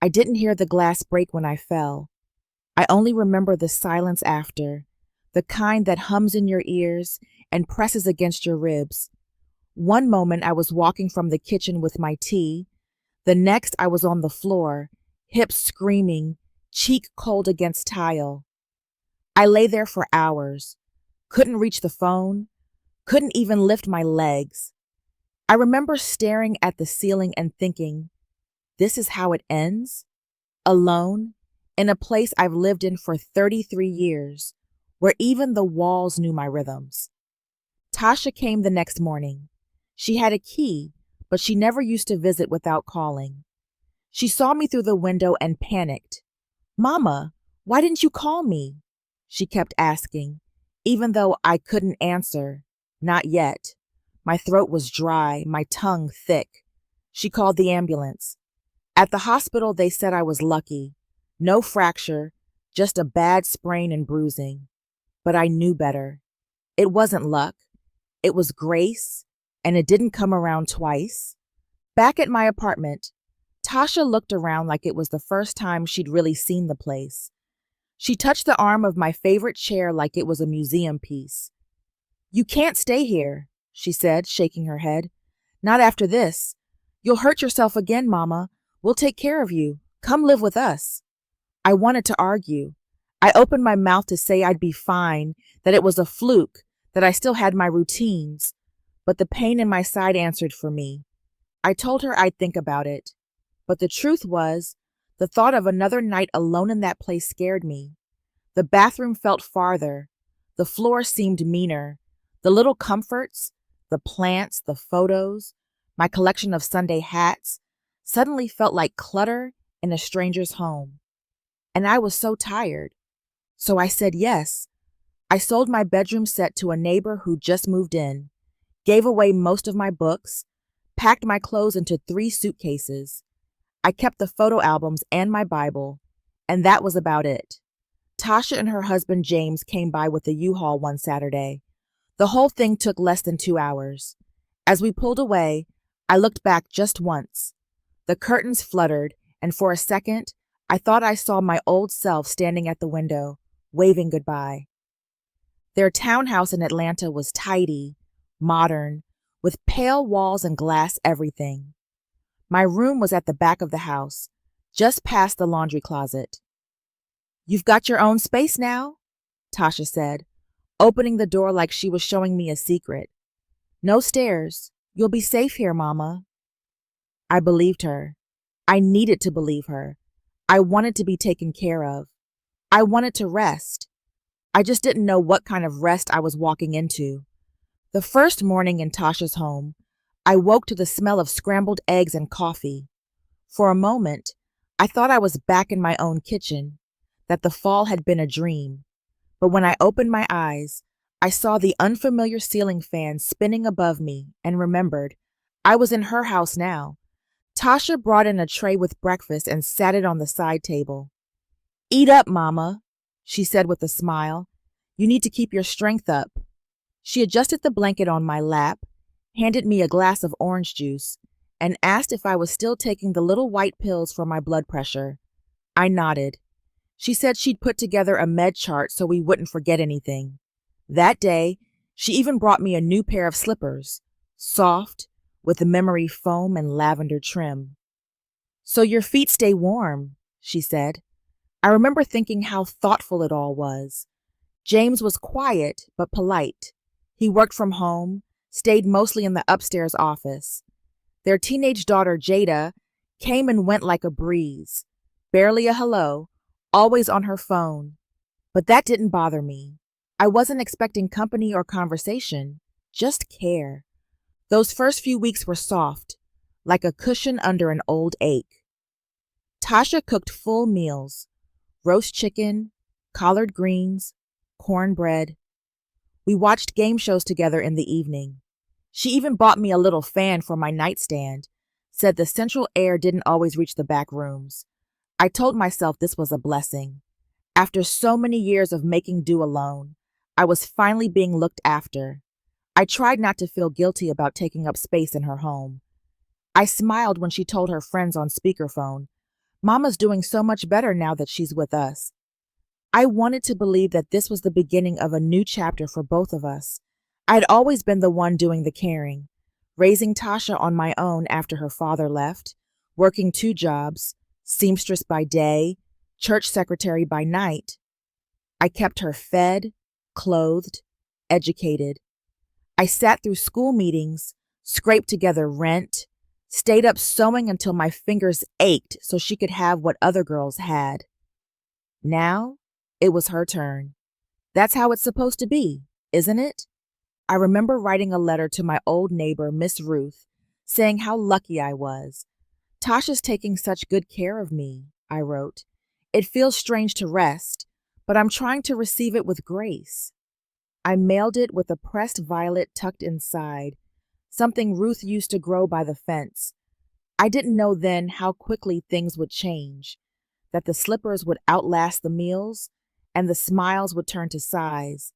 I didn't hear the glass break when I fell. I only remember the silence after, the kind that hums in your ears and presses against your ribs. One moment I was walking from the kitchen with my tea. The next I was on the floor, hips screaming, cheek cold against tile. I lay there for hours, couldn't reach the phone, couldn't even lift my legs. I remember staring at the ceiling and thinking, this is how it ends? Alone, in a place I've lived in for 33 years, where even the walls knew my rhythms. Tasha came the next morning. She had a key, but she never used to visit without calling. She saw me through the window and panicked. Mama, why didn't you call me? She kept asking, even though I couldn't answer. Not yet. My throat was dry, my tongue thick. She called the ambulance. At the hospital, they said I was lucky. No fracture, just a bad sprain and bruising. But I knew better. It wasn't luck. It was grace, and it didn't come around twice. Back at my apartment, Tasha looked around like it was the first time she'd really seen the place. She touched the arm of my favorite chair like it was a museum piece. You can't stay here, she said, shaking her head. Not after this. You'll hurt yourself again, Mama. We'll take care of you. Come live with us. I wanted to argue. I opened my mouth to say I'd be fine, that it was a fluke, that I still had my routines. But the pain in my side answered for me. I told her I'd think about it. But the truth was, the thought of another night alone in that place scared me. The bathroom felt farther. The floor seemed meaner. The little comforts, the plants, the photos, my collection of Sunday hats, suddenly felt like clutter in a stranger's home. And I was so tired. So I said yes. I sold my bedroom set to a neighbor who just moved in, gave away most of my books, packed my clothes into 3 suitcases. I kept the photo albums and my Bible, and that was about it. Tasha and her husband James came by with a U-Haul one Saturday. The whole thing took less than 2 hours. As we pulled away, I looked back just once. The curtains fluttered, and for a second, I thought I saw my old self standing at the window, waving goodbye. Their townhouse in Atlanta was tidy, modern, with pale walls and glass everything. My room was at the back of the house, just past the laundry closet. You've got your own space now, Tasha said, opening the door like she was showing me a secret. No stairs. You'll be safe here, Mama. I believed her. I needed to believe her. I wanted to be taken care of. I wanted to rest. I just didn't know what kind of rest I was walking into. The first morning in Tasha's home, I woke to the smell of scrambled eggs and coffee. For a moment, I thought I was back in my own kitchen, that the fall had been a dream. But when I opened my eyes, I saw the unfamiliar ceiling fan spinning above me and remembered I was in her house now. Tasha brought in a tray with breakfast and sat it on the side table. Eat up, Mama, she said with a smile. You need to keep your strength up. She adjusted the blanket on my lap, handed me a glass of orange juice, and asked if I was still taking the little white pills for my blood pressure. I nodded. She said she'd put together a med chart so we wouldn't forget anything. That day, she even brought me a new pair of slippers, soft, with memory foam and lavender trim. So your feet stay warm, she said. I remember thinking how thoughtful it all was. James was quiet but polite. He worked from home, stayed mostly in the upstairs office. Their teenage daughter, Jada, came and went like a breeze. Barely a hello, always on her phone. But that didn't bother me. I wasn't expecting company or conversation, just care. Those first few weeks were soft, like a cushion under an old ache. Tasha cooked full meals, roast chicken, collard greens, cornbread. We watched game shows together in the evening. She even bought me a little fan for my nightstand, said the central air didn't always reach the back rooms. I told myself this was a blessing. After so many years of making do alone, I was finally being looked after. I tried not to feel guilty about taking up space in her home. I smiled when she told her friends on speakerphone, Mama's doing so much better now that she's with us. I wanted to believe that this was the beginning of a new chapter for both of us. I'd always been the one doing the caring, raising Tasha on my own after her father left, working 2 jobs, seamstress by day, church secretary by night. I kept her fed, clothed, educated. I sat through school meetings, scraped together rent, stayed up sewing until my fingers ached so she could have what other girls had. Now, it was her turn. That's how it's supposed to be, isn't it? I remember writing a letter to my old neighbor, Miss Ruth, saying how lucky I was. Tasha's taking such good care of me, I wrote. It feels strange to rest, but I'm trying to receive it with grace. I mailed it with a pressed violet tucked inside, something Ruth used to grow by the fence. I didn't know then how quickly things would change, that the slippers would outlast the meals, and the smiles would turn to sighs.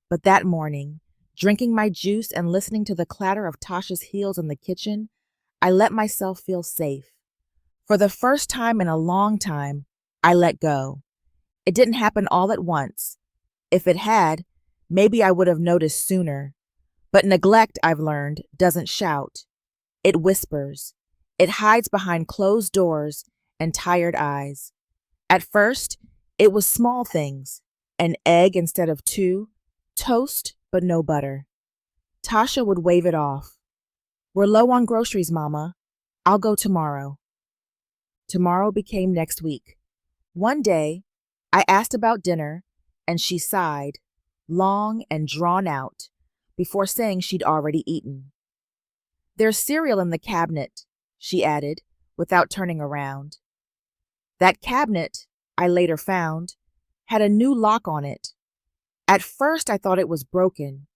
But that morning, drinking my juice and listening to the clatter of Tasha's heels in the kitchen, I let myself feel safe. For the first time in a long time, I let go. It didn't happen all at once. If it had, maybe I would have noticed sooner. But neglect, I've learned, doesn't shout. It whispers. It hides behind closed doors and tired eyes. At first, it was small things. An egg instead of 2, toast but no butter. Tasha would wave it off. We're low on groceries, Mama. I'll go tomorrow. Tomorrow became next week. One day, I asked about dinner, and she sighed, long and drawn out, before saying she'd already eaten. There's cereal in the cabinet, she added, without turning around. That cabinet, I later found, had a new lock on it. At first, I thought it was broken.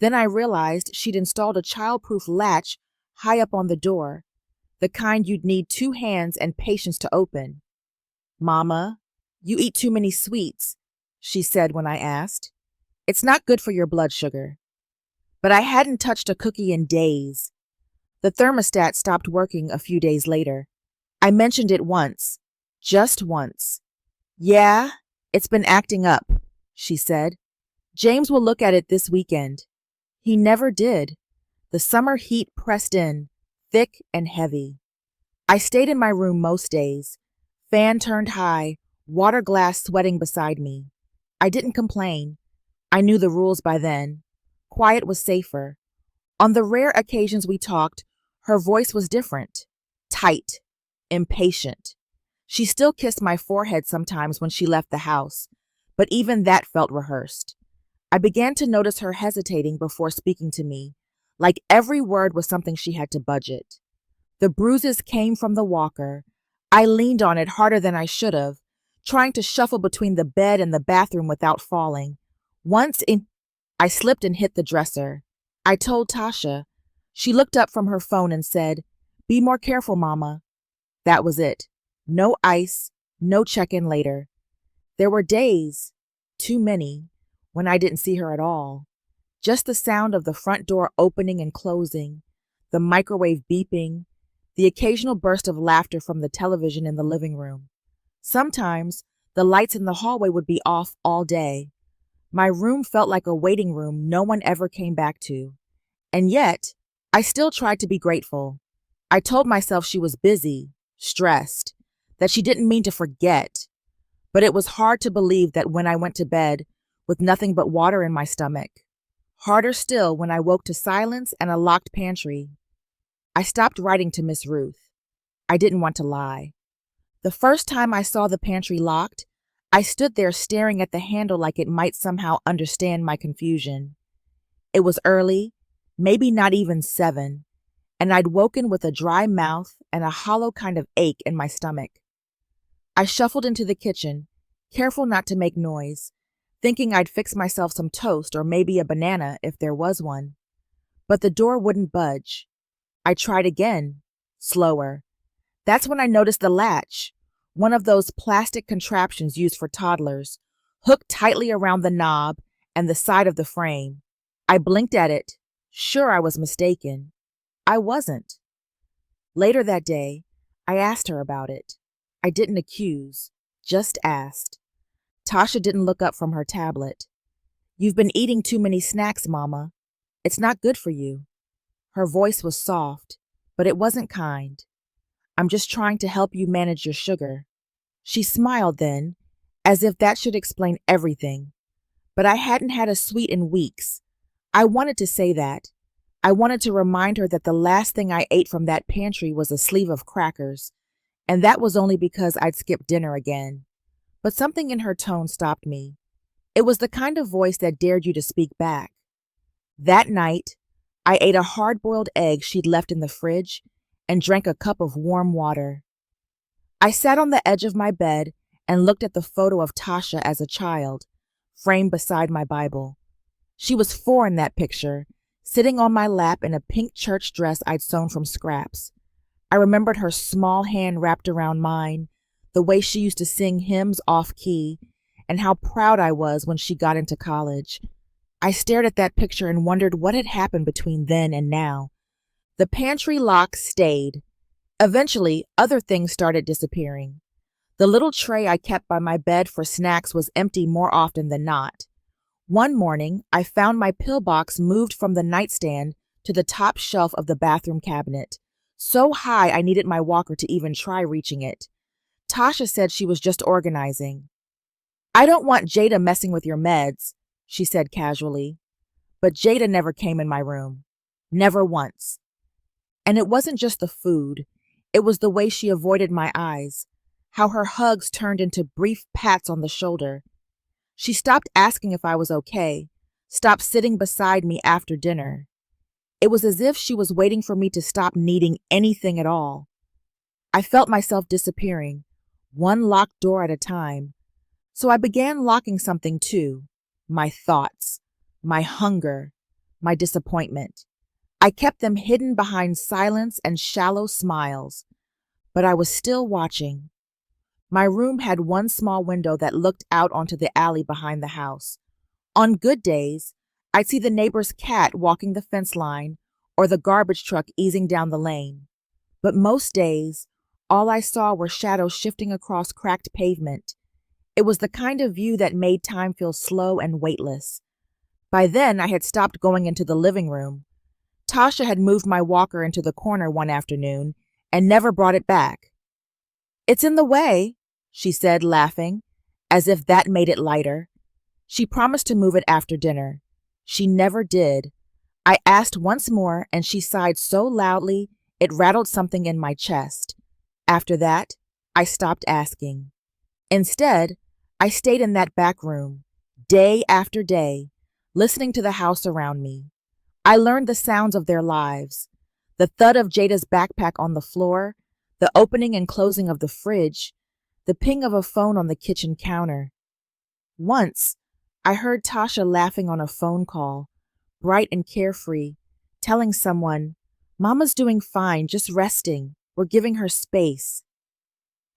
Then I realized she'd installed a child-proof latch high up on the door, the kind you'd need 2 hands and patience to open. Mama, you eat too many sweets, she said when I asked. It's not good for your blood sugar. But I hadn't touched a cookie in days. The thermostat stopped working a few days later. I mentioned it once, just once. Yeah, it's been acting up, she said. James will look at it this weekend. He never did. The summer heat pressed in, thick and heavy. I stayed in my room most days, fan turned high, water glass sweating beside me. I didn't complain. I knew the rules by then. Quiet was safer. On the rare occasions we talked, her voice was different, tight, impatient. She still kissed my forehead sometimes when she left the house, but even that felt rehearsed. I began to notice her hesitating before speaking to me, like every word was something she had to budget. The bruises came from the walker. I leaned on it harder than I should have, trying to shuffle between the bed and the bathroom without falling. I slipped and hit the dresser. I told Tasha. She looked up from her phone and said, "Be more careful, Mama." That was it. No ice, no check-in later. There were days, too many, when I didn't see her at all. Just the sound of the front door opening and closing, the microwave beeping, the occasional burst of laughter from the television in the living room. Sometimes, the lights in the hallway would be off all day. My room felt like a waiting room no one ever came back to. And yet, I still tried to be grateful. I told myself she was busy, stressed, that she didn't mean to forget. But it was hard to believe that when I went to bed with nothing but water in my stomach. Harder still when I woke to silence and a locked pantry. I stopped writing to Miss Ruth. I didn't want to lie. The first time I saw the pantry locked, I stood there staring at the handle like it might somehow understand my confusion. It was early, maybe not even 7, and I'd woken with a dry mouth and a hollow kind of ache in my stomach. I shuffled into the kitchen, careful not to make noise, thinking I'd fix myself some toast or maybe a banana if there was one. But the door wouldn't budge. I tried again, slower. That's when I noticed the latch, one of those plastic contraptions used for toddlers, hooked tightly around the knob and the side of the frame. I blinked at it, sure I was mistaken. I wasn't. Later that day, I asked her about it. I didn't accuse, just asked. Tasha didn't look up from her tablet. You've been eating too many snacks, Mama. It's not good for you. Her voice was soft, but it wasn't kind. I'm just trying to help you manage your sugar. She smiled then, as if that should explain everything. But I hadn't had a sweet in weeks. I wanted to say that. I wanted to remind her that the last thing I ate from that pantry was a sleeve of crackers, and that was only because I'd skipped dinner again. But something in her tone stopped me. It was the kind of voice that dared you to speak back. That night, I ate a hard-boiled egg she'd left in the fridge and drank a cup of warm water. I sat on the edge of my bed and looked at the photo of Tasha as a child, framed beside my Bible. She was 4 in that picture, sitting on my lap in a pink church dress I'd sewn from scraps. I remembered her small hand wrapped around mine, the way she used to sing hymns off-key, and how proud I was when she got into college. I stared at that picture and wondered what had happened between then and now. The pantry lock stayed. Eventually, other things started disappearing. The little tray I kept by my bed for snacks was empty more often than not. One morning, I found my pill box moved from the nightstand to the top shelf of the bathroom cabinet, so high I needed my walker to even try reaching it. Tasha said she was just organizing. I don't want Jada messing with your meds, she said casually. But Jada never came in my room. Never once. And it wasn't just the food. It was the way she avoided my eyes, how her hugs turned into brief pats on the shoulder. She stopped asking if I was okay, stopped sitting beside me after dinner. It was as if she was waiting for me to stop needing anything at all. I felt myself disappearing, one locked door at a time. So I began locking something too, my thoughts, my hunger, my disappointment. I kept them hidden behind silence and shallow smiles, but I was still watching. My room had one small window that looked out onto the alley behind the house. On good days, I'd see the neighbor's cat walking the fence line or the garbage truck easing down the lane. But most days, all I saw were shadows shifting across cracked pavement. It was the kind of view that made time feel slow and weightless. By then, I had stopped going into the living room. Tasha had moved my walker into the corner one afternoon and never brought it back. It's in the way, she said, laughing, as if that made it lighter. She promised to move it after dinner. She never did. I asked once more, and she sighed so loudly it rattled something in my chest. After that, I stopped asking. Instead, I stayed in that back room, day after day, listening to the house around me. I learned the sounds of their lives, the thud of Jada's backpack on the floor, the opening and closing of the fridge, the ping of a phone on the kitchen counter. Once, I heard Tasha laughing on a phone call, bright and carefree, telling someone, "Mama's doing fine, just resting. We're giving her space."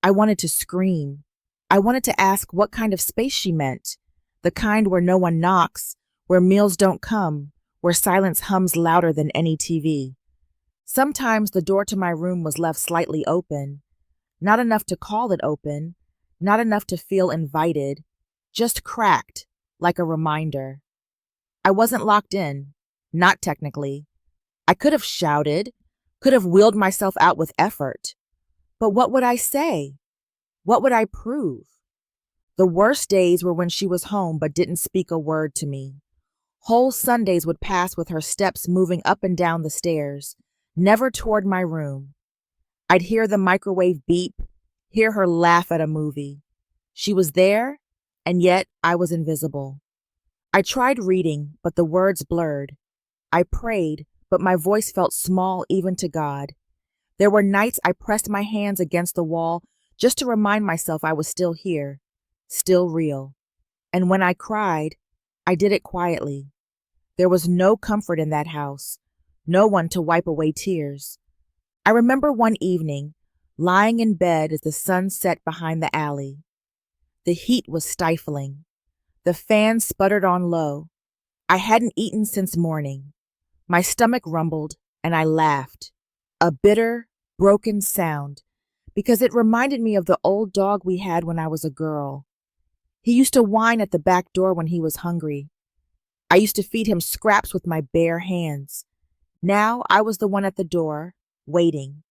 I wanted to scream. I wanted to ask what kind of space she meant, the kind where no one knocks, where meals don't come, where silence hums louder than any TV. Sometimes the door to my room was left slightly open, not enough to call it open, not enough to feel invited, just cracked, like a reminder. I wasn't locked in, not technically. I could have shouted, could have wheeled myself out with effort. But what would I say? What would I prove? The worst days were when she was home but didn't speak a word to me. Whole Sundays would pass with her steps moving up and down the stairs, never toward my room. I'd hear the microwave beep, hear her laugh at a movie. She was there, and yet I was invisible. I tried reading, but the words blurred. I prayed, but my voice felt small even to God. There were nights I pressed my hands against the wall just to remind myself I was still here, still real. And when I cried, I did it quietly. There was no comfort in that house, no one to wipe away tears. I remember one evening, lying in bed as the sun set behind the alley. The heat was stifling. The fan sputtered on low. I hadn't eaten since morning. My stomach rumbled, and I laughed. A bitter, broken sound, because it reminded me of the old dog we had when I was a girl. He used to whine at the back door when he was hungry. I used to feed him scraps with my bare hands. Now I was the one at the door, waiting.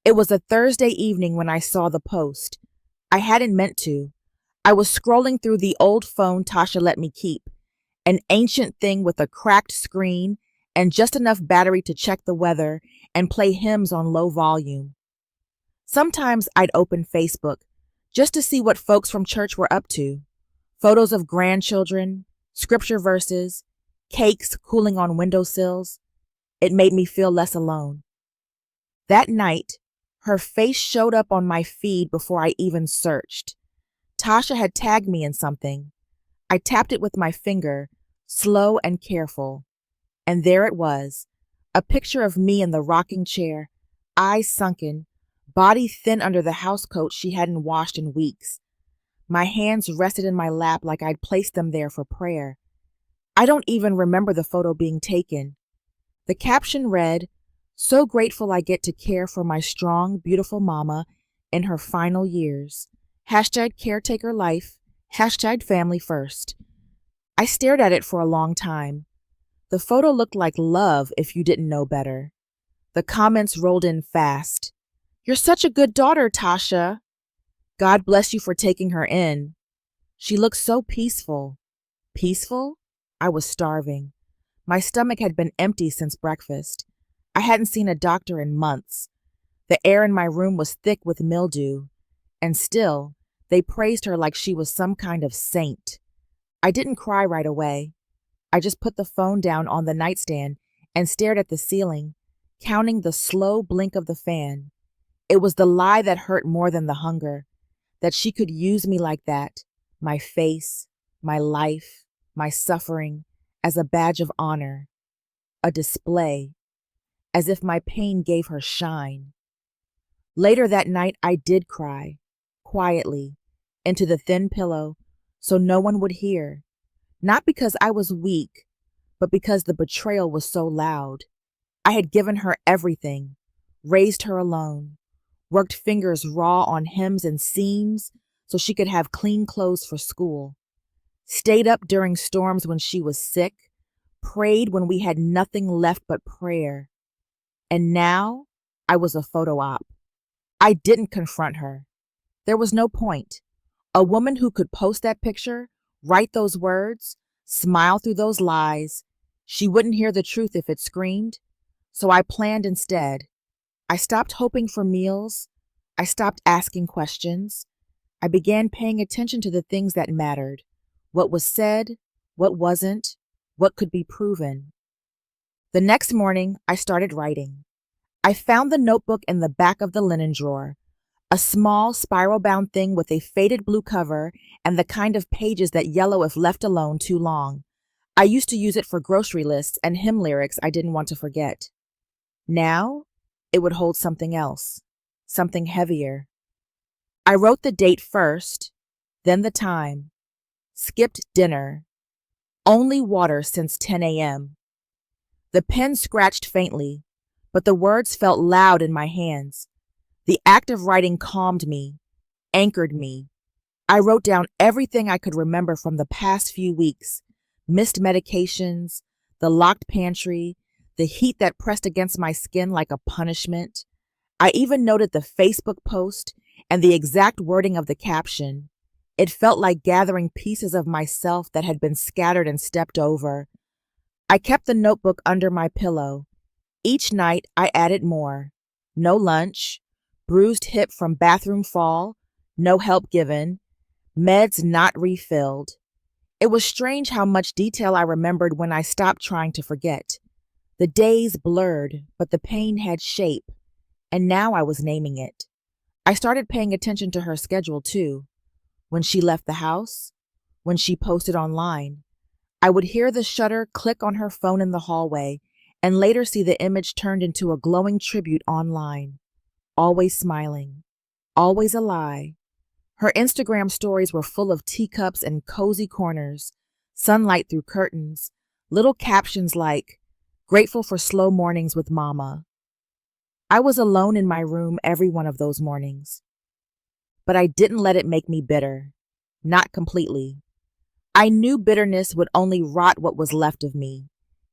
It was a Thursday evening when I saw the post. I hadn't meant to. I was scrolling through the old phone Tasha let me keep, an ancient thing with a cracked screen and just enough battery to check the weather and play hymns on low volume. Sometimes I'd open Facebook just to see what folks from church were up to. Photos of grandchildren, scripture verses, cakes cooling on windowsills. It made me feel less alone. That night, her face showed up on my feed before I even searched. Tasha had tagged me in something. I tapped it with my finger, slow and careful. And there it was, a picture of me in the rocking chair, eyes sunken, body thin under the housecoat she hadn't washed in weeks. My hands rested in my lap like I'd placed them there for prayer. I don't even remember the photo being taken. The caption read, "So grateful I get to care for my strong, beautiful mama in her final years. #caretaker life, #family first." I stared at it for a long time. The photo looked like love if you didn't know better. The comments rolled in fast. "You're such a good daughter, Tasha." "God bless you for taking her in." "She looks so peaceful." Peaceful? I was starving. My stomach had been empty since breakfast. I hadn't seen a doctor in months. The air in my room was thick with mildew. And still, they praised her like she was some kind of saint. I didn't cry right away. I just put the phone down on the nightstand and stared at the ceiling, counting the slow blink of the fan. It was the lie that hurt more than the hunger, that she could use me like that, my face, my life, my suffering, as a badge of honor, a display, as if my pain gave her shine. Later that night, I did cry, quietly, into the thin pillow, so no one would hear. Not because I was weak, but because the betrayal was so loud. I had given her everything, raised her alone, worked fingers raw on hems and seams so she could have clean clothes for school, stayed up during storms when she was sick, prayed when we had nothing left but prayer. And now I was a photo op. I didn't confront her. There was no point. A woman who could post that picture, write those words, smile through those lies, she wouldn't hear the truth if it screamed. So I planned instead. I stopped hoping for meals. I stopped asking questions. I began paying attention to the things that mattered. What was said, what wasn't, what could be proven. The next morning, I started writing. I found the notebook in the back of the linen drawer, a small spiral-bound thing with a faded blue cover and the kind of pages that yellow if left alone too long. I used to use it for grocery lists and hymn lyrics I didn't want to forget. Now, it would hold something else, something heavier. I wrote the date first, then the time. Skipped dinner. Only water since 10 a.m. The pen scratched faintly, but the words felt loud in my hands. The act of writing calmed me, anchored me. I wrote down everything I could remember from the past few weeks: missed medications, the locked pantry, the heat that pressed against my skin like a punishment. I even noted the Facebook post and the exact wording of the caption. It felt like gathering pieces of myself that had been scattered and stepped over. I kept the notebook under my pillow. Each night I added more. No lunch, bruised hip from bathroom fall, no help given, meds not refilled. It was strange how much detail I remembered when I stopped trying to forget. The days blurred, but the pain had shape, and now I was naming it. I started paying attention to her schedule too. When she left the house, when she posted online. I would hear the shutter click on her phone in the hallway, and later see the image turned into a glowing tribute online. Always smiling, always a lie. Her Instagram stories were full of teacups and cozy corners, sunlight through curtains, little captions like, "Grateful for slow mornings with mama." I was alone in my room every one of those mornings. But I didn't let it make me bitter. Not completely. I knew bitterness would only rot what was left of me.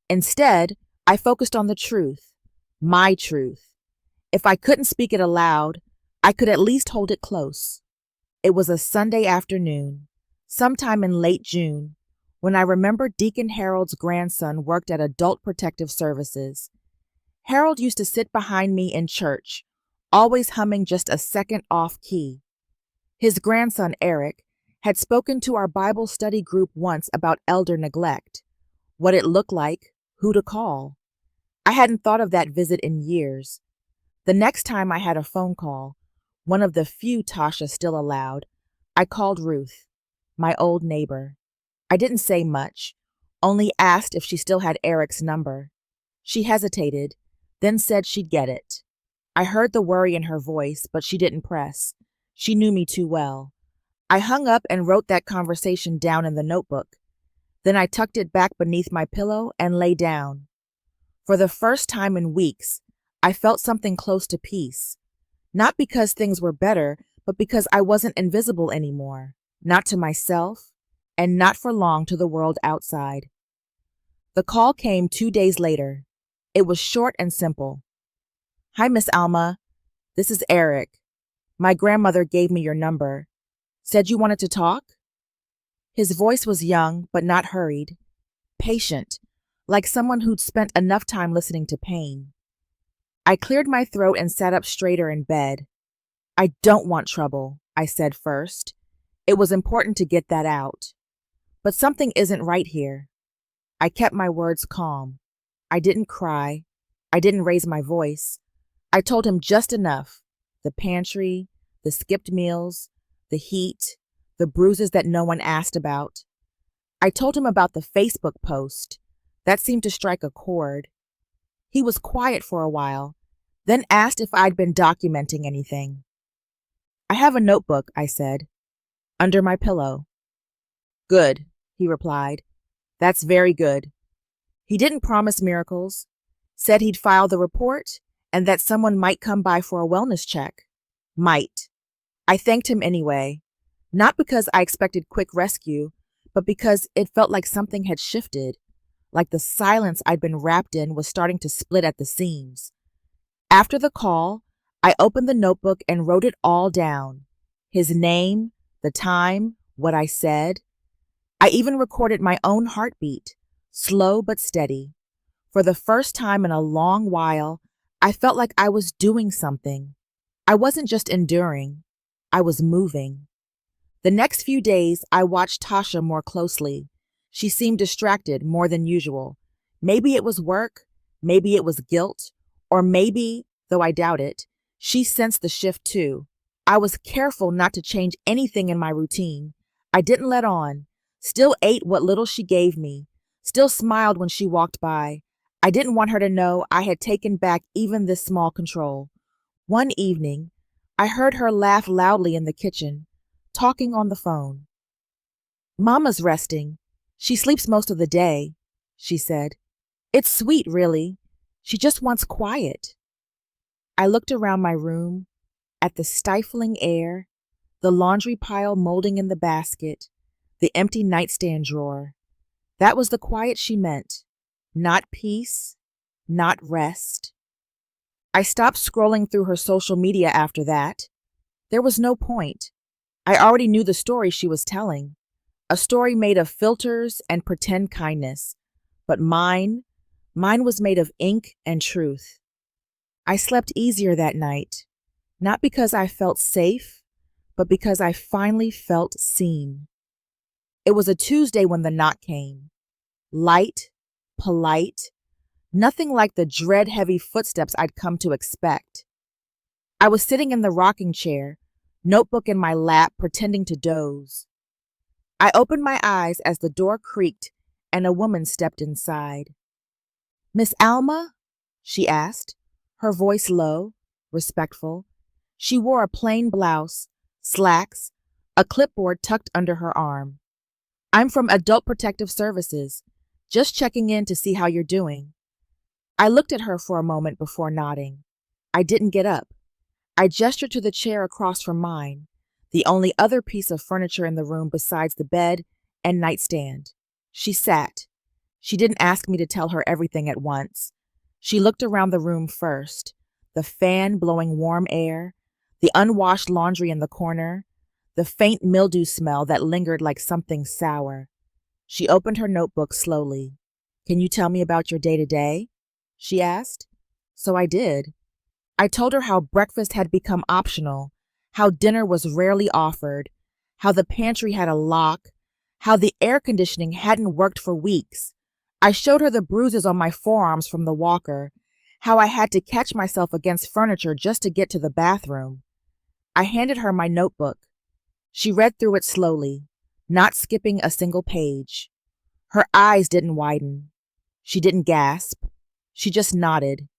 Instead, I focused on the truth, my truth. If I couldn't speak it aloud, I could at least hold it close. It was a Sunday afternoon, sometime in late June, when I remember Deacon Harold's grandson worked at Adult Protective Services. Harold used to sit behind me in church, always humming just a second off key. His grandson, Eric, had spoken to our Bible study group once about elder neglect, what it looked like, who to call. I hadn't thought of that visit in years. The next time I had a phone call, one of the few Tasha still allowed, I called Ruth, my old neighbor. I didn't say much, only asked if she still had Eric's number. She hesitated, then said she'd get it. I heard the worry in her voice, but she didn't press. She knew me too well. I hung up and wrote that conversation down in the notebook. Then I tucked it back beneath my pillow and lay down. For the first time in weeks, I felt something close to peace. Not because things were better, but because I wasn't invisible anymore. Not to myself, and not for long to the world outside. The call came 2 days later. It was short and simple. "Hi, Miss Alma. This is Eric. My grandmother gave me your number. Said you wanted to talk?" His voice was young, but not hurried. Patient, like someone who'd spent enough time listening to pain. I cleared my throat and sat up straighter in bed. "I don't want trouble," I said first. It was important to get that out. "But something isn't right here." I kept my words calm. I didn't cry. I didn't raise my voice. I told him just enough. The pantry, the skipped meals, the heat, the bruises that no one asked about. I told him about the Facebook post. That seemed to strike a chord. He was quiet for a while, then asked if I'd been documenting anything. "I have a notebook," I said, "under my pillow." "Good," he replied. "That's very good." He didn't promise miracles, said he'd file the report and that someone might come by for a wellness check. Might. I thanked him anyway, not because I expected quick rescue, but because it felt like something had shifted, like the silence I'd been wrapped in was starting to split at the seams. After the call, I opened the notebook and wrote it all down. His name, the time, what I said. I even recorded my own heartbeat, slow but steady. For the first time in a long while, I felt like I was doing something. I wasn't just enduring, I was moving. The next few days, I watched Tasha more closely. She seemed distracted more than usual. Maybe it was work, maybe it was guilt, or maybe, though I doubt it, she sensed the shift too. I was careful not to change anything in my routine. I didn't let on, still ate what little she gave me, still smiled when she walked by. I didn't want her to know I had taken back even this small control. One evening, I heard her laugh loudly in the kitchen, talking on the phone. "Mama's resting. She sleeps most of the day," she said. "It's sweet, really. She just wants quiet." I looked around my room, at the stifling air, the laundry pile molding in the basket, the empty nightstand drawer. That was the quiet she meant. Not peace, not rest. I stopped scrolling through her social media after that. There was no point. I already knew the story she was telling. A story made of filters and pretend kindness. But mine was made of ink and truth. I slept easier that night, not because I felt safe, but because I finally felt seen. It was a Tuesday when the knock came. Light, polite, nothing like the dread-heavy footsteps I'd come to expect. I was sitting in the rocking chair, notebook in my lap, pretending to doze. I opened my eyes as the door creaked and a woman stepped inside. "Miss Alma?" she asked, her voice low, respectful. She wore a plain blouse, slacks, a clipboard tucked under her arm. "I'm from Adult Protective Services, just checking in to see how you're doing." I looked at her for a moment before nodding. I didn't get up. I gestured to the chair across from mine, the only other piece of furniture in the room besides the bed and nightstand. She sat. She didn't ask me to tell her everything at once. She looked around the room first, the fan blowing warm air, the unwashed laundry in the corner, the faint mildew smell that lingered like something sour. She opened her notebook slowly. "Can you tell me about your day-to-day?" she asked. So I did. I told her how breakfast had become optional, how dinner was rarely offered, how the pantry had a lock, how the air conditioning hadn't worked for weeks. I showed her the bruises on my forearms from the walker, how I had to catch myself against furniture just to get to the bathroom. I handed her my notebook. She read through it slowly, not skipping a single page. Her eyes didn't widen. She didn't gasp. She just nodded,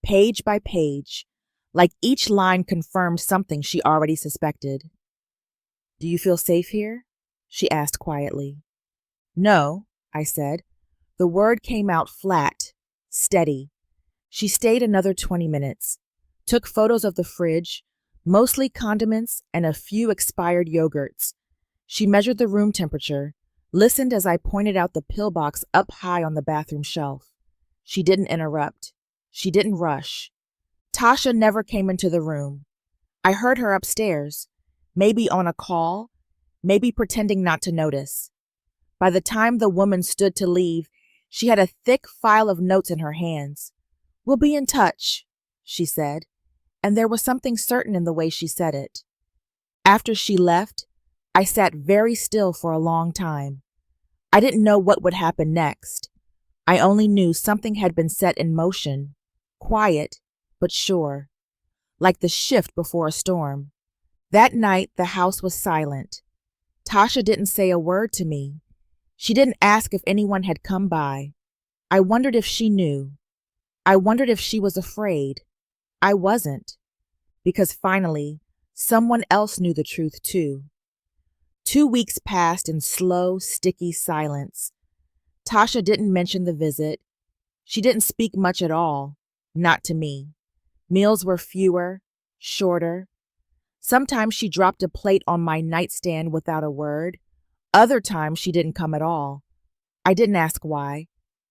page by page, like each line confirmed something she already suspected. "Do you feel safe here?" she asked quietly. "No," I said. The word came out flat, steady. She stayed another 20 minutes, took photos of the fridge, mostly condiments and a few expired yogurts. She measured the room temperature, listened as I pointed out the pill box up high on the bathroom shelf. She didn't interrupt. She didn't rush. Tasha never came into the room. I heard her upstairs, maybe on a call, maybe pretending not to notice. By the time the woman stood to leave, she had a thick file of notes in her hands. "We'll be in touch," she said, and there was something certain in the way she said it. After she left, I sat very still for a long time. I didn't know what would happen next. I only knew something had been set in motion, quiet but sure, like the shift before a storm. That night, the house was silent. Tasha didn't say a word to me. She didn't ask if anyone had come by. I wondered if she knew. I wondered if she was afraid. I wasn't, because finally, someone else knew the truth too. 2 weeks passed in slow, sticky silence. Tasha didn't mention the visit. She didn't speak much at all, not to me. Meals were fewer, shorter. Sometimes she dropped a plate on my nightstand without a word. Other times she didn't come at all. I didn't ask why.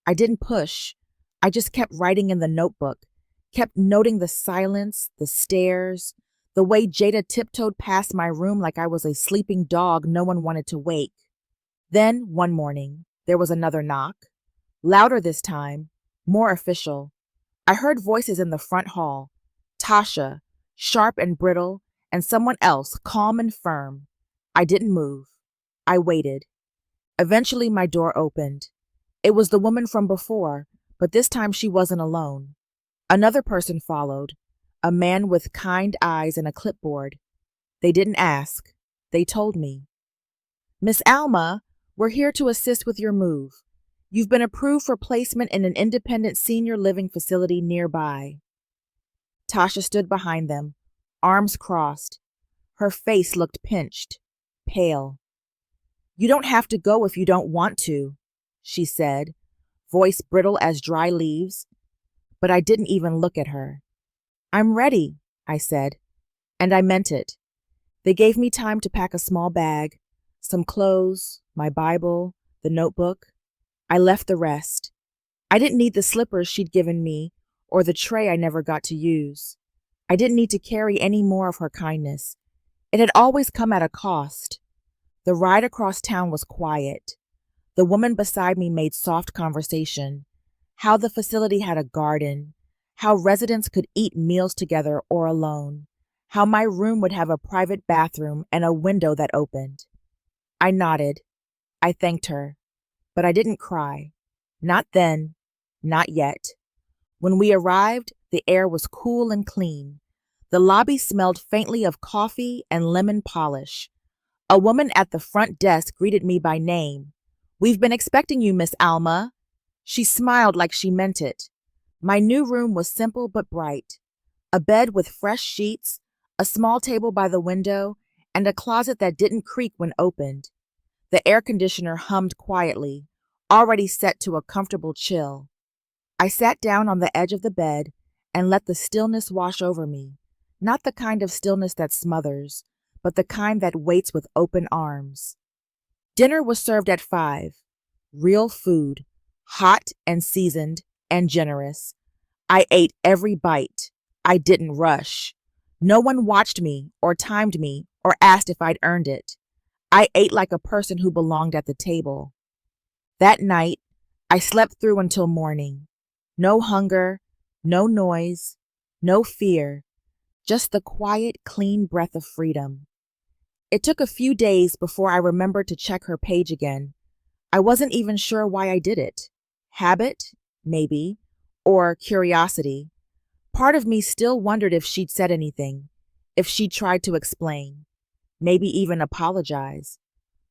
I didn't push. I just kept writing in the notebook, kept noting the silence, the stares, the way Jada tiptoed past my room like I was a sleeping dog no one wanted to wake. Then, one morning, there was another knock. Louder this time, more official. I heard voices in the front hall. Tasha, sharp and brittle, and someone else, calm and firm. I didn't move. I waited. Eventually, my door opened. It was the woman from before, but this time she wasn't alone. Another person followed, a man with kind eyes and a clipboard. They didn't ask. They told me. "Miss Alma, we're here to assist with your move. You've been approved for placement in an independent senior living facility nearby." Tasha stood behind them, arms crossed. Her face looked pinched, pale. "You don't have to go if you don't want to," she said, voice brittle as dry leaves. But I didn't even look at her. "I'm ready," I said, and I meant it. They gave me time to pack a small bag, some clothes, my Bible, the notebook. I left the rest. I didn't need the slippers she'd given me or the tray I never got to use. I didn't need to carry any more of her kindness. It had always come at a cost. The ride across town was quiet. The woman beside me made soft conversation. How the facility had a garden. How residents could eat meals together or alone. How my room would have a private bathroom and a window that opened. I nodded. I thanked her. But I didn't cry. Not then. Not yet. When we arrived, the air was cool and clean. The lobby smelled faintly of coffee and lemon polish. A woman at the front desk greeted me by name. "We've been expecting you, Miss Alma." She smiled like she meant it. My new room was simple but bright. A bed with fresh sheets, a small table by the window, and a closet that didn't creak when opened. The air conditioner hummed quietly, already set to a comfortable chill. I sat down on the edge of the bed and let the stillness wash over me. Not the kind of stillness that smothers, but the kind that waits with open arms. Dinner was served at 5. Real food, hot and seasoned and generous. I ate every bite. I didn't rush. No one watched me or timed me or asked if I'd earned it. I ate like a person who belonged at the table. That night, I slept through until morning. No hunger, no noise, no fear, just the quiet, clean breath of freedom. It took a few days before I remembered to check her page again. I wasn't even sure why I did it. Habit, maybe, or curiosity. Part of me still wondered if she'd said anything, if she'd tried to explain, maybe even apologize.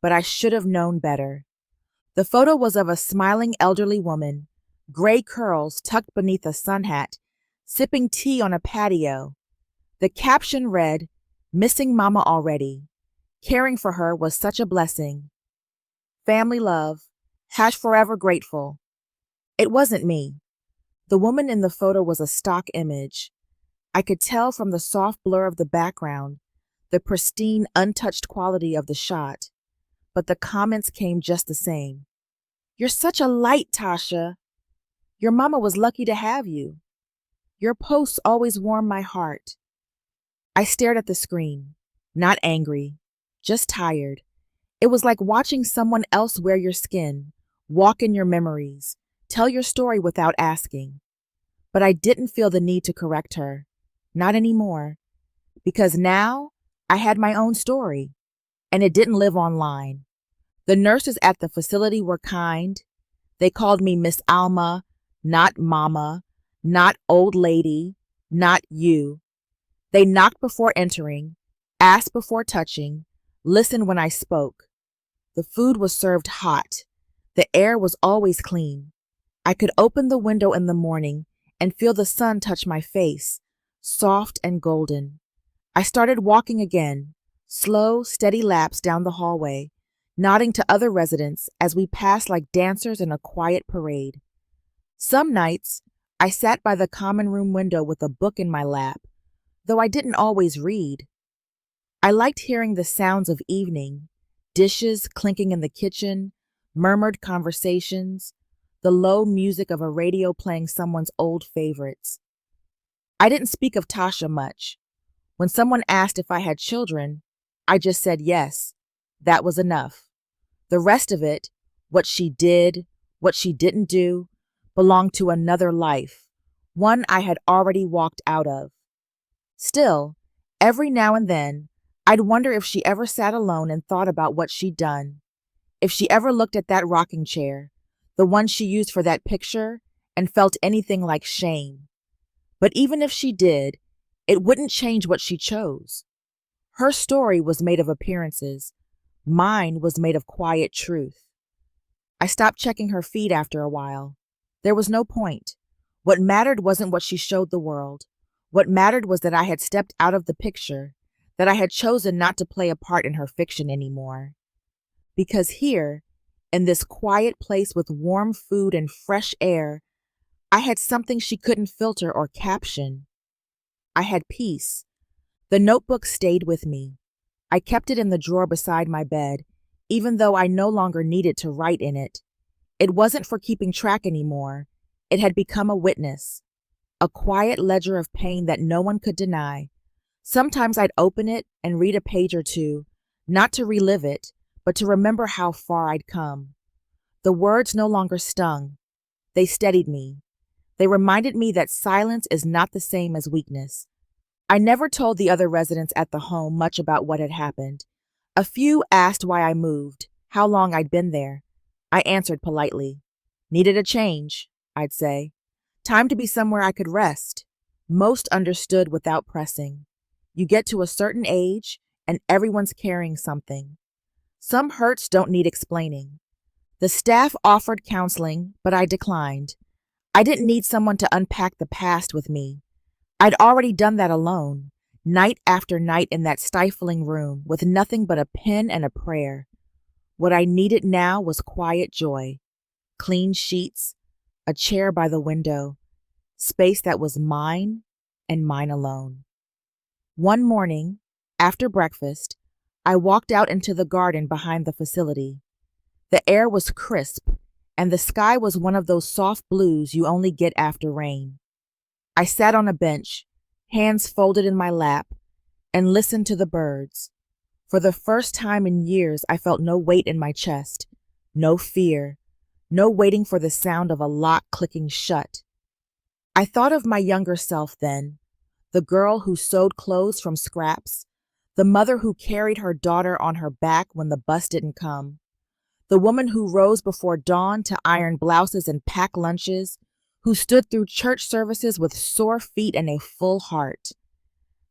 But I should have known better. The photo was of a smiling elderly woman, gray curls tucked beneath a sun hat, sipping tea on a patio. The caption read, "Missing Mama already. Caring for her was such a blessing. Family love. Forever grateful." It wasn't me. The woman in the photo was a stock image. I could tell from the soft blur of the background, the pristine, untouched quality of the shot. But the comments came just the same. "You're such a light, Tasha. Your mama was lucky to have you. Your posts always warm my heart." I stared at the screen, not angry, just tired. It was like watching someone else wear your skin, walk in your memories, tell your story without asking. But I didn't feel the need to correct her. Not anymore. Because now I had my own story, and it didn't live online. The nurses at the facility were kind. They called me Miss Alma, not Mama, not old lady, not you. They knocked before entering, asked before touching, listened when I spoke. The food was served hot. The air was always clean. I could open the window in the morning and feel the sun touch my face, soft and golden. I started walking again, slow, steady laps down the hallway, nodding to other residents as we passed like dancers in a quiet parade. Some nights, I sat by the common room window with a book in my lap, though I didn't always read. I liked hearing the sounds of evening, dishes clinking in the kitchen, murmured conversations, the low music of a radio playing someone's old favorites. I didn't speak of Tasha much. When someone asked if I had children, I just said yes. That was enough. The rest of it, what she did, what she didn't do, belonged to another life, one I had already walked out of. Still, every now and then, I'd wonder if she ever sat alone and thought about what she'd done. If she ever looked at that rocking chair, the one she used for that picture, and felt anything like shame. But even if she did, it wouldn't change what she chose. Her story was made of appearances. Mine was made of quiet truth. I stopped checking her feed after a while. There was no point. What mattered wasn't what she showed the world. What mattered was that I had stepped out of the picture, that I had chosen not to play a part in her fiction anymore. Because here, in this quiet place with warm food and fresh air, I had something she couldn't filter or caption. I had peace. The notebook stayed with me. I kept it in the drawer beside my bed, even though I no longer needed to write in it. It wasn't for keeping track anymore. It had become a witness, a quiet ledger of pain that no one could deny. Sometimes I'd open it and read a page or two, not to relive it, but to remember how far I'd come. The words no longer stung. They steadied me. They reminded me that silence is not the same as weakness. I never told the other residents at the home much about what had happened. A few asked why I moved, how long I'd been there. I answered politely. Needed a change, I'd say. Time to be somewhere I could rest. Most understood without pressing. You get to a certain age, and everyone's carrying something. Some hurts don't need explaining. The staff offered counseling, but I declined. I didn't need someone to unpack the past with me. I'd already done that alone, night after night in that stifling room, with nothing but a pen and a prayer. What I needed now was quiet joy, clean sheets, a chair by the window, space that was mine and mine alone. One morning, after breakfast, I walked out into the garden behind the facility. The air was crisp, and the sky was one of those soft blues you only get after rain. I sat on a bench, hands folded in my lap, and listened to the birds. For the first time in years, I felt no weight in my chest, no fear, no waiting for the sound of a lock clicking shut. I thought of my younger self then, the girl who sewed clothes from scraps, the mother who carried her daughter on her back when the bus didn't come, the woman who rose before dawn to iron blouses and pack lunches, who stood through church services with sore feet and a full heart.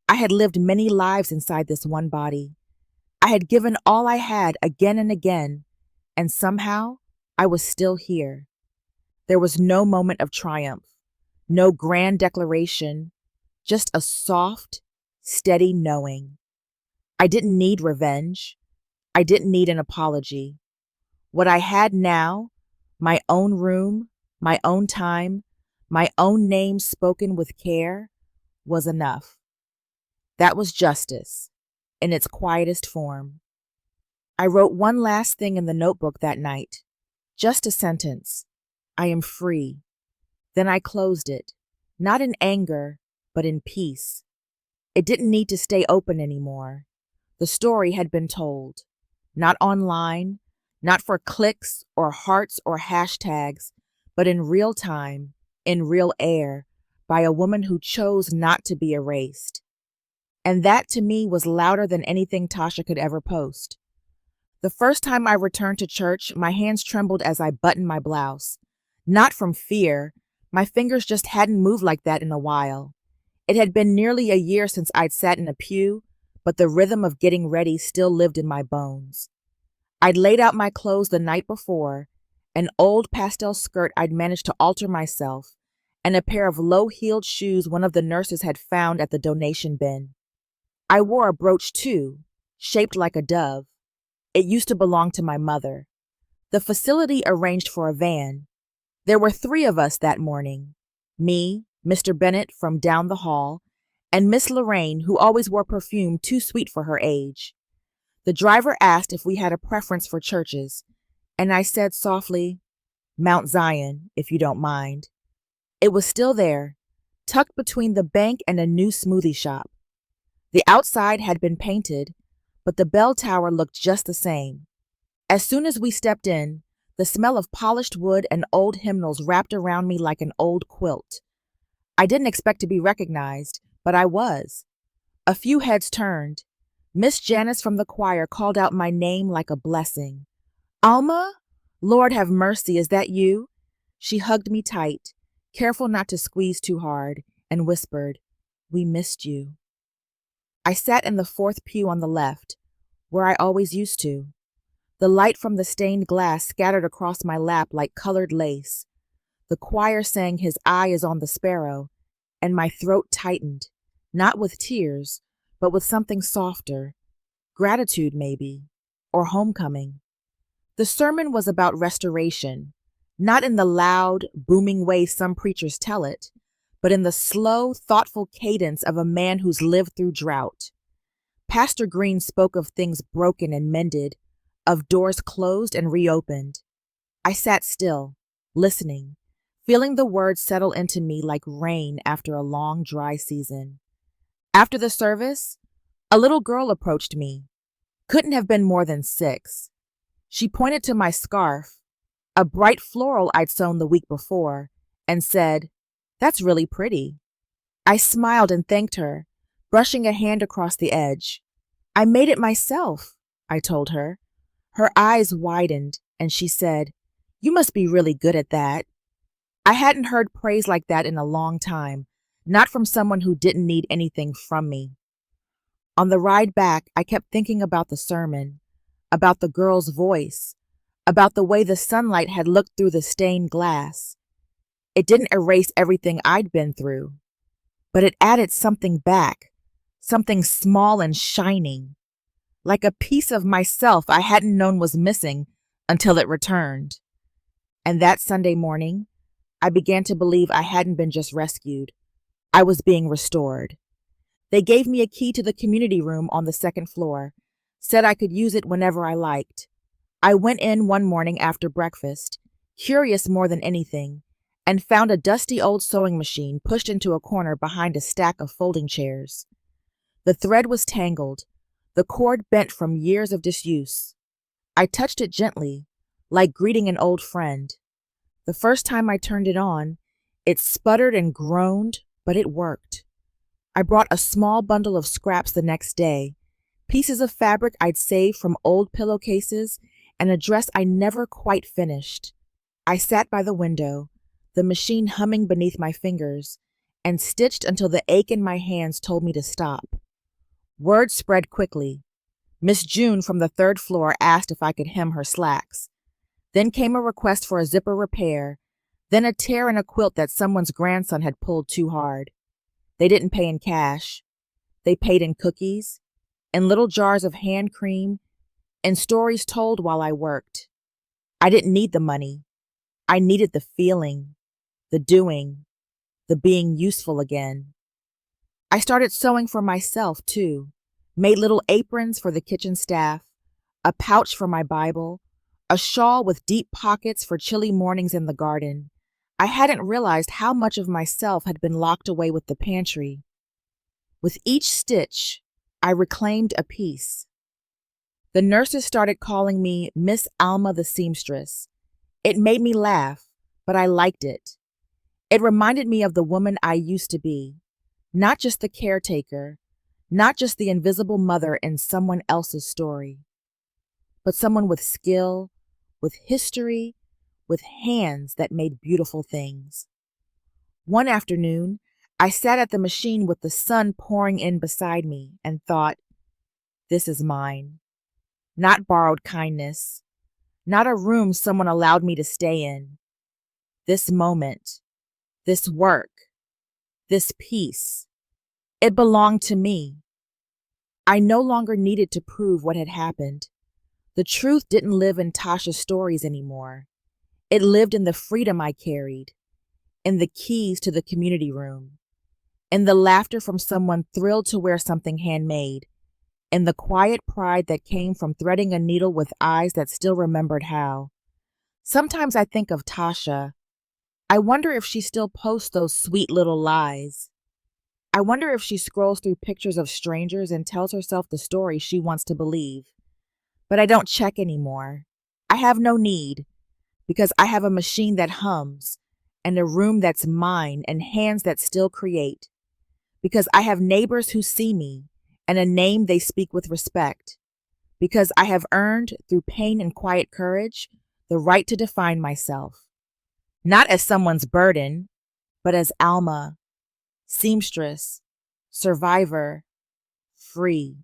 I had lived many lives inside this one body. I had given all I had again and again, and somehow I was still here. There was no moment of triumph, no grand declaration, just a soft, steady knowing. I didn't need revenge. I didn't need an apology. What I had now, my own room, my own time, my own name spoken with care, was enough. That was justice, in its quietest form. I wrote one last thing in the notebook that night, just a sentence. I am free. Then I closed it, not in anger, but in peace. It didn't need to stay open anymore. The story had been told, not online, not for clicks or hearts or hashtags, but in real time, in real air, by a woman who chose not to be erased. And that to me was louder than anything Tasha could ever post. The first time I returned to church, my hands trembled as I buttoned my blouse. Not from fear, my fingers just hadn't moved like that in a while. It had been nearly a year since I'd sat in a pew, but the rhythm of getting ready still lived in my bones. I'd laid out my clothes the night before, an old pastel skirt I'd managed to alter myself, and a pair of low-heeled shoes one of the nurses had found at the donation bin. I wore a brooch too, shaped like a dove. It used to belong to my mother. The facility arranged for a van. There were 3 of us that morning. Me, Mr. Bennett from down the hall, and Miss Lorraine, who always wore perfume too sweet for her age. The driver asked if we had a preference for churches, and I said softly, Mount Zion, if you don't mind. It was still there, tucked between the bank and a new smoothie shop. The outside had been painted, but the bell tower looked just the same. As soon as we stepped in, the smell of polished wood and old hymnals wrapped around me like an old quilt. I didn't expect to be recognized, but I was. A few heads turned. Miss Janice from the choir called out my name like a blessing. Alma? Lord have mercy, is that you? She hugged me tight, careful not to squeeze too hard, and whispered, We missed you. I sat in the 4th pew on the left, where I always used to. The light from the stained glass scattered across my lap like colored lace. The choir sang His Eye is on the Sparrow, and my throat tightened, not with tears, but with something softer, gratitude maybe, or homecoming. The sermon was about restoration, not in the loud, booming way some preachers tell it, but in the slow, thoughtful cadence of a man who's lived through drought. Pastor Green spoke of things broken and mended, of doors closed and reopened. I sat still, listening, feeling the words settle into me like rain after a long, dry season. After the service, a little girl approached me. Couldn't have been more than 6. She pointed to my scarf, a bright floral I'd sewn the week before, and said, That's really pretty. I smiled and thanked her, brushing a hand across the edge. I made it myself, I told her. Her eyes widened, and she said, You must be really good at that. I hadn't heard praise like that in a long time, not from someone who didn't need anything from me. On the ride back, I kept thinking about the sermon, about the girl's voice, about the way the sunlight had looked through the stained glass. It didn't erase everything I'd been through, but it added something back, something small and shining, like a piece of myself I hadn't known was missing until it returned. And that Sunday morning, I began to believe I hadn't been just rescued. I was being restored. They gave me a key to the community room on the second floor, said I could use it whenever I liked. I went in one morning after breakfast, curious more than anything, and found a dusty old sewing machine pushed into a corner behind a stack of folding chairs. The thread was tangled, the cord bent from years of disuse. I touched it gently, like greeting an old friend. The first time I turned it on, it sputtered and groaned, but it worked. I brought a small bundle of scraps the next day, pieces of fabric I'd saved from old pillowcases and a dress I never quite finished. I sat by the window, the machine humming beneath my fingers, and stitched until the ache in my hands told me to stop. Word spread quickly. Miss June from the third floor asked if I could hem her slacks. Then came a request for a zipper repair, then a tear in a quilt that someone's grandson had pulled too hard. They didn't pay in cash. They paid in cookies, in little jars of hand cream, and stories told while I worked. I didn't need the money. I needed the feeling, the doing, the being useful again. I started sewing for myself, too. Made little aprons for the kitchen staff, a pouch for my Bible, a shawl with deep pockets for chilly mornings in the garden. I hadn't realized how much of myself had been locked away with the pantry. With each stitch, I reclaimed a piece. The nurses started calling me Miss Alma the seamstress. It made me laugh, but I liked it. It reminded me of the woman I used to be, not just the caretaker, not just the invisible mother in someone else's story, but someone with skill, with history, with hands that made beautiful things. One afternoon, I sat at the machine with the sun pouring in beside me and thought, this is mine. Not borrowed kindness, not a room someone allowed me to stay in. This moment, this work, this peace, it belonged to me. I no longer needed to prove what had happened. The truth didn't live in Tasha's stories anymore. It lived in the freedom I carried, in the keys to the community room, in the laughter from someone thrilled to wear something handmade, in the quiet pride that came from threading a needle with eyes that still remembered how. Sometimes I think of Tasha. I wonder if she still posts those sweet little lies. I wonder if she scrolls through pictures of strangers and tells herself the story she wants to believe. But I don't check anymore. I have no need, because I have a machine that hums, and a room that's mine, and hands that still create. Because I have neighbors who see me, and a name they speak with respect. Because I have earned, through pain and quiet courage, the right to define myself. Not as someone's burden, but as Alma, seamstress, survivor, free.